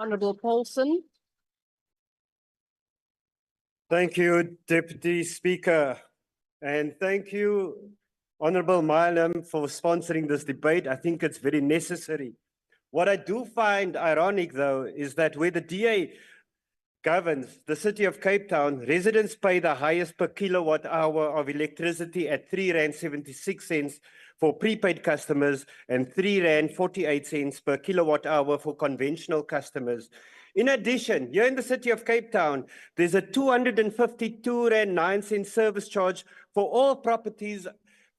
Honourable Paulson. Thank you, Deputy Speaker. And thank you, Honourable Milam, for sponsoring this debate. I think it's very necessary. What I do find ironic, though, is that where the DA governs the city of Cape Town, residents pay the highest per kilowatt hour of electricity at R3.76 for prepaid customers and R3.48 per kilowatt hour for conventional customers. In addition, here in the city of Cape Town, there's a R252.09 service charge for all properties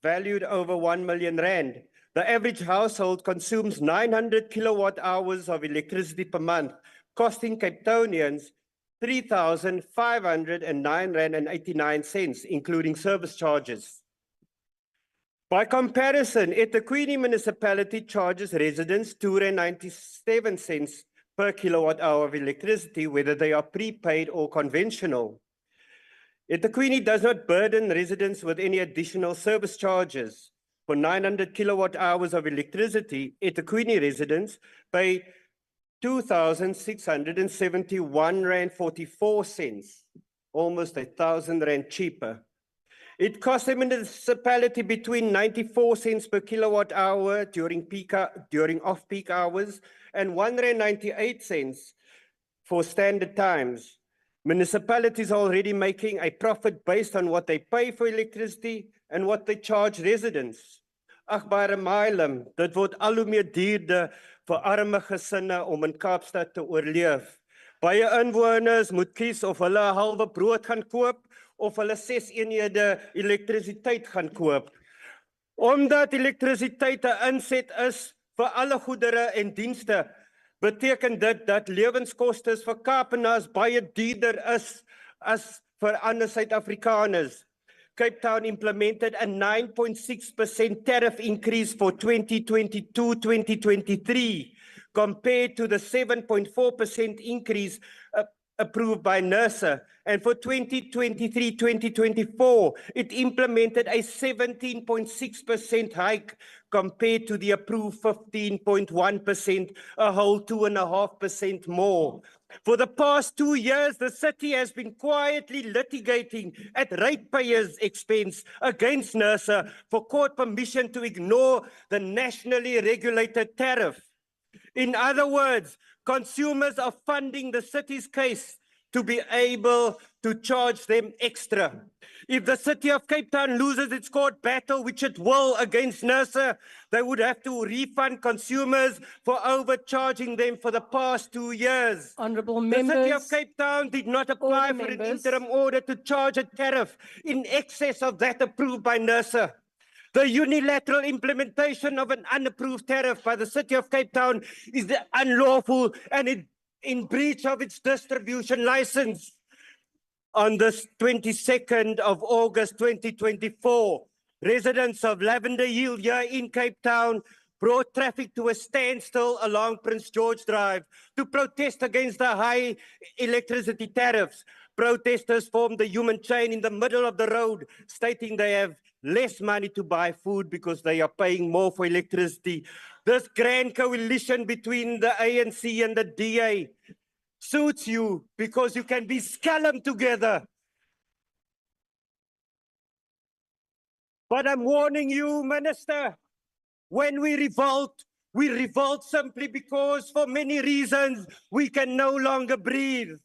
valued over R1 million. The average household consumes 900 kilowatt hours of electricity per month, costing Cape Townians R3,509.89, including service charges. By comparison, eThekwini municipality charges residents R2.97 per kilowatt hour of electricity, whether they are prepaid or conventional. eThekwini does not burden residents with any additional service charges. For 900 kilowatt hours of electricity, eThekwini residents pay R2,671.44, almost R1,000 cheaper. It costs the municipality between 94 cents per kilowatt hour during off-peak hours and R1.98 for standard times. Municipalities are already making a profit based on what they pay for electricity and what they charge residents. Agbare Milam, dit word al hoe meer duurder vir arme gesinne om in Kaapstad te oorleef. Baie inwoners moet kies of hulle 'n halwe brood gaan koop of hulle 6 eenhede elektrisiteit gaan koop. Omdat elektrisiteit 'n inset is vir alle goedere en dienste, beteken dit dat lewenskoste vir Kaapenaars baie duurder is as vir ander Suid-Afrikaners. Cape Town implemented a 9.6% tariff increase for 2022-2023 compared to the 7.4% increase approved by NERSA. And for 2023-2024, it implemented a 17.6% hike compared to the approved 15.1%, a whole 2.5% more. For the past 2 years, the city has been quietly litigating at ratepayers' expense against NERSA for court permission to ignore the nationally regulated tariff. In other words, consumers are funding the city's case to be able to charge them extra. If the city of Cape Town loses its court battle, which it will against NERSA, they would have to refund consumers for overcharging them for the past 2 years. Honourable The city members. of Cape Town did not apply for an interim order to charge a tariff in excess of that approved by NERSA. The unilateral implementation of an unapproved tariff by the city of Cape Town is unlawful and in breach of its distribution license. On the 22nd of August 2024, residents of Lavender Hill here in Cape Town brought traffic to a standstill along Prince George Drive to protest against the high electricity tariffs. Protesters formed the human chain in the middle of the road, stating they have less money to buy food because they are paying more for electricity. This grand coalition between the ANC and the DA suits you because you can be scalloped together. But I'm warning you, Minister, when we revolt simply because for many reasons we can no longer breathe.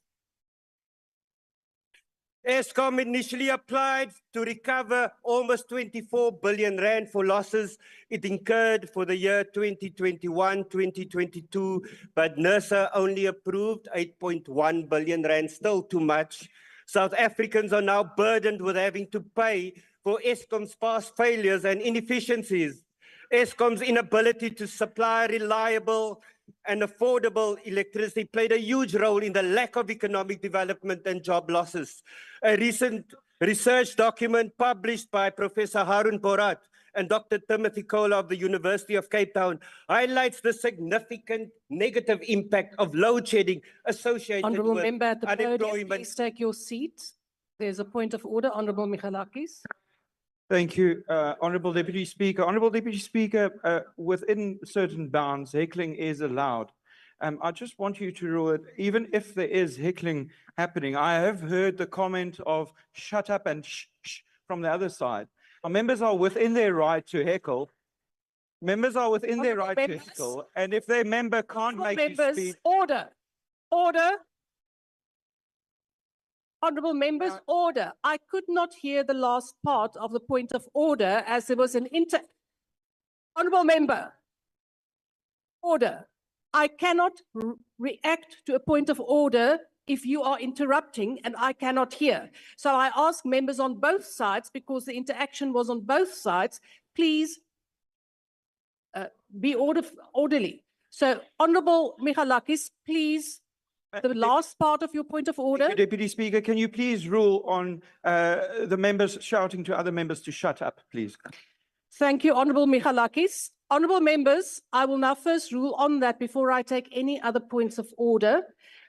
Eskom initially applied to recover almost 24 billion rand for losses it incurred for the year 2021-2022, but NERSA only approved 8.1 billion rand, still too much. South Africans are now burdened with having to pay for Eskom's past failures and inefficiencies. Eskom's inability to supply reliable and affordable electricity played a huge role in the lack of economic development and job losses. A recent research document published by Professor Harun Borat and Dr. Timothy Kohler of the University of Cape Town highlights the significant negative impact of load shedding associated Honourable with member at the podium, unemployment. please take your seat. There's a point of order. Honourable Michalakis. Thank you, Honourable Deputy Speaker. Honourable Deputy Speaker, within certain bounds, heckling is allowed. I just want you to rule it, even if there is heckling happening, I have heard the comment of shut up and shh from the other side. Our members are within their right to heckle. Members are within their right to Members. heckle, and if their member can't Honourable make you members, speak, order, order. Honourable members, Now- order. I could not hear the last part of the point of order as there was an Honourable member, order. I cannot react to a point of order if you are interrupting and I cannot hear. So I ask members on both sides, because the interaction was on both sides, please be orderly. So Honourable Michalakis, please, the last part of your point of order. Deputy Speaker, can you please rule on the members shouting to other members to shut up, please? Thank you, Honourable Michalakis. Honourable members, I will now first rule on that before I take any other points of order.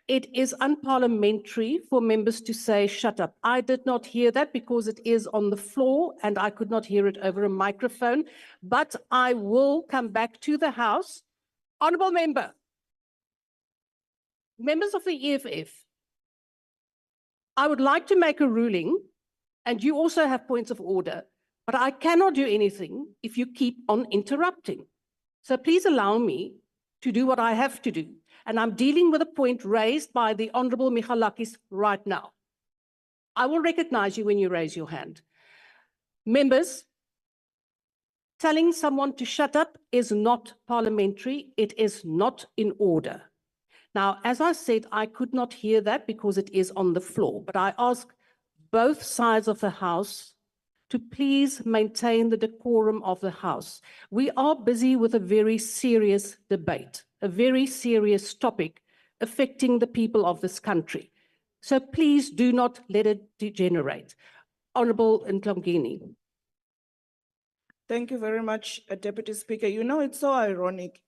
It is unparliamentary for members to say shut up. I did not hear that because it is on the floor and I could not hear it over a microphone, but I will come back to the House. Honourable member, members of the EFF, I would like to make a ruling, and you also have points of order, but I cannot do anything if you keep on interrupting. So please allow me to do what I have to do. And I'm dealing with a point raised by the Honourable Michalakis right now. I will recognize you when you raise your hand. Members, telling someone to shut up is not parliamentary. It is not in order. Now, as I said, I could not hear that because it is on the floor, but I ask both sides of the House to please maintain the decorum of the House. We are busy with a very serious debate, a very serious topic affecting the people of this country. So please do not let it degenerate. Honourable Ntlangeni. Thank you very much, Deputy Speaker. You know, it's so ironic.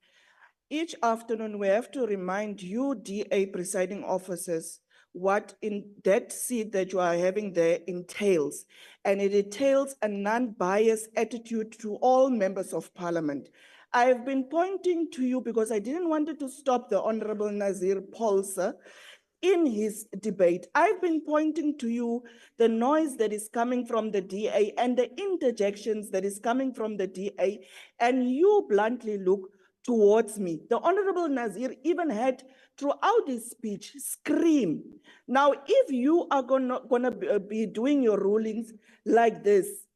Each afternoon, we have to remind you, DA presiding officers, what in that seat that you are having there entails. And it entails a non-biased attitude to all members of parliament. I have been pointing to you because I didn't want to stop the Honorable Nazir Paulse in his debate. I've been pointing to you the noise that is coming from the DA and the interjections that is coming from the DA, and you bluntly look towards me. The Honorable Nazir even had throughout his speech scream. Now, if you are gonna be doing your rulings like this,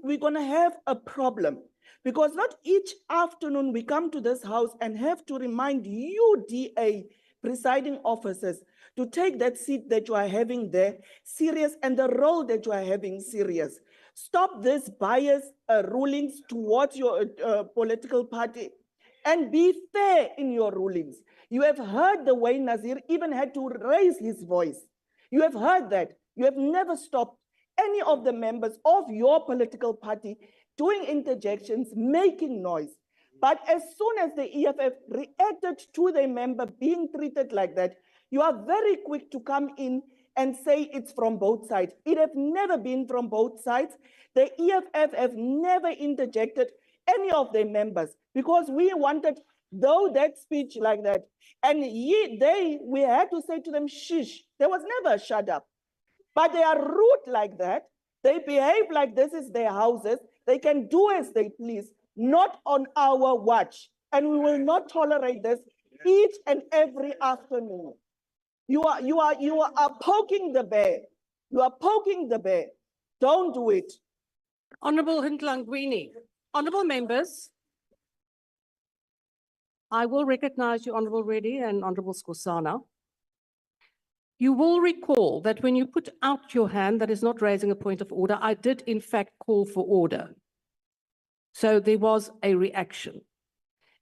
we're gonna have a problem, because not each afternoon we come to this House and have to remind you, DA presiding officers, to take that seat that you are having there serious and the role that you are having serious. Stop this bias rulings towards your political party and be fair in your rulings. You have heard the way Nazir even had to raise his voice. You have heard that. You have never stopped any of the members of your political party doing interjections, making noise. But as soon as the EFF reacted to the member being treated like that, you are very quick to come in and say it's from both sides. It has never been from both sides. The EFF have never interjected any of their members because we wanted, though, that speech like that. And we had to say to them, shish, there was never a shut up. But they are rude like that. They behave like this is their houses. They can do as they please, not on our watch. And we will not tolerate this each and every afternoon. You are poking the bear. You are poking the bear. Don't do it. Honourable Ntlangeni. Honourable members, I will recognize you, Honourable Reddy and Honourable Skosana. You will recall that when you put out your hand, that is not raising a point of order, I did in fact call for order. So there was a reaction.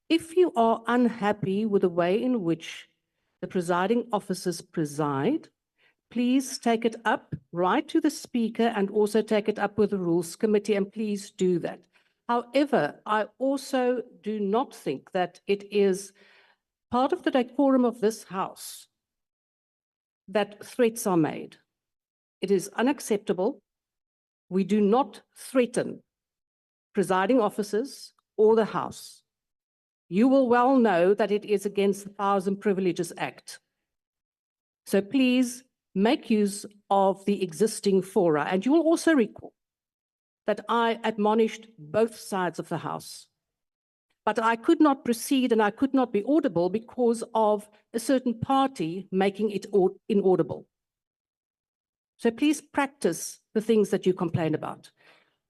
If you are unhappy with the way in which the presiding officers preside, please take it up right to the Speaker and also take it up with the Rules Committee, and please do that. However, I also do not think that it is part of the decorum of this House that threats are made. It is unacceptable. We do not threaten presiding officers or the House. you will well know that it is against the Powers and Privileges Act. So please make use of the existing fora. And you will also recall that I admonished both sides of the House. But I could not proceed and I could not be audible because of a certain party making it inaudible. So please practice the things that you complain about.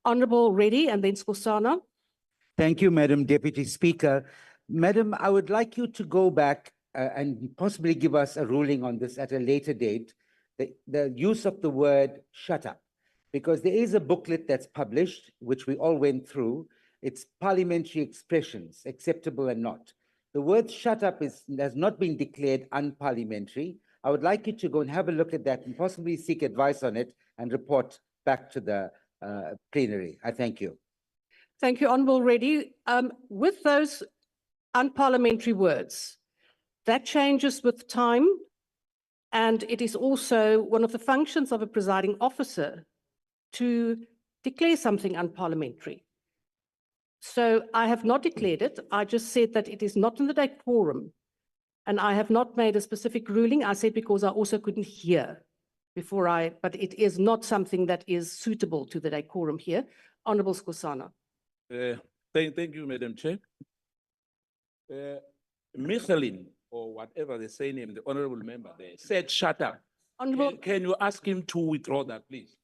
Honourable Reddy and then Skosana. Thank you, Madam Deputy Speaker. Madam, I would like you to go back and possibly give us a ruling on this at a later date, the use of the word shut up, because there is a booklet that's published, which we all went through. It's parliamentary expressions, acceptable and not. The word shut up has not been declared unparliamentary. I would like you to go and have a look at that and possibly seek advice on it and report back to the plenary. I thank you. Thank you, Honourable Reddy. With those unparliamentary words, that changes with time, and it is also one of the functions of a presiding officer to declare something unparliamentary. So I have not declared it. I just said that it is not in the decorum, and I have not made a specific ruling. I said because I also couldn't hear before but it is not something that is suitable to the decorum here. Honourable Skosana. Thank you, Madam Chair. Michelin, or whatever the surname, the honourable member there, said shut up. Honourable, Can you ask him to withdraw that, please?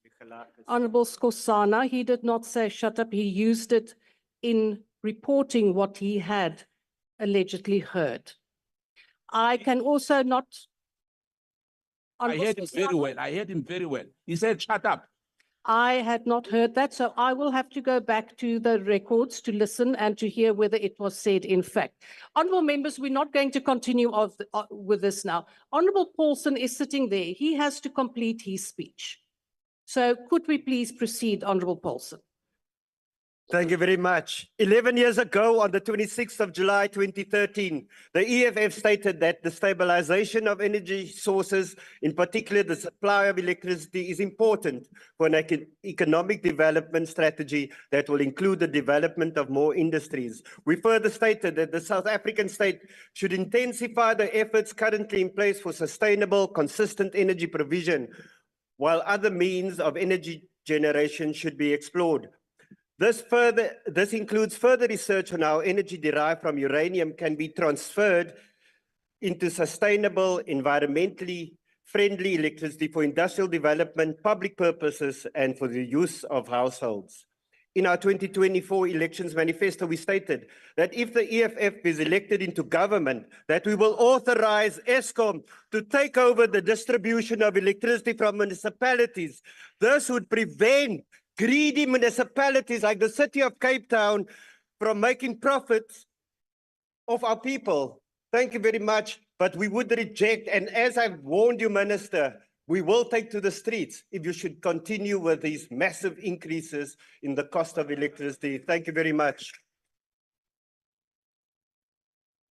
Honourable Skosana, he did not say shut up. He used it in reporting what he had allegedly heard. I can also not. I Honourable heard him very Skosana, well. I heard him very well. He said shut up. I had not heard that, so I will have to go back to the records to listen and to hear whether it was said in fact. Honourable members, we're not going to continue with this now. Honourable Paulson is sitting there. He has to complete his speech. So could we please proceed, Honourable Paulson? Thank you very much. 11 years ago, on the 26th of July 2013, the EFF stated that the stabilization of energy sources, in particular the supply of electricity, is important for an economic development strategy that will include the development of more industries. We further stated that the South African state should intensify the efforts currently in place for sustainable, consistent energy provision, while other means of energy generation should be explored. This includes further research on how energy derived from uranium can be transferred into sustainable, environmentally friendly electricity for industrial development, public purposes, and for the use of households. In our 2024 elections manifesto, we stated that if the EFF is elected into government, that we will authorize Eskom to take over the distribution of electricity from municipalities. This would prevent greedy municipalities like the city of Cape Town from making profits of our people. Thank you very much, but we would reject, and as I've warned you, Minister, we will take to the streets if you should continue with these massive increases in the cost of electricity. Thank you very much.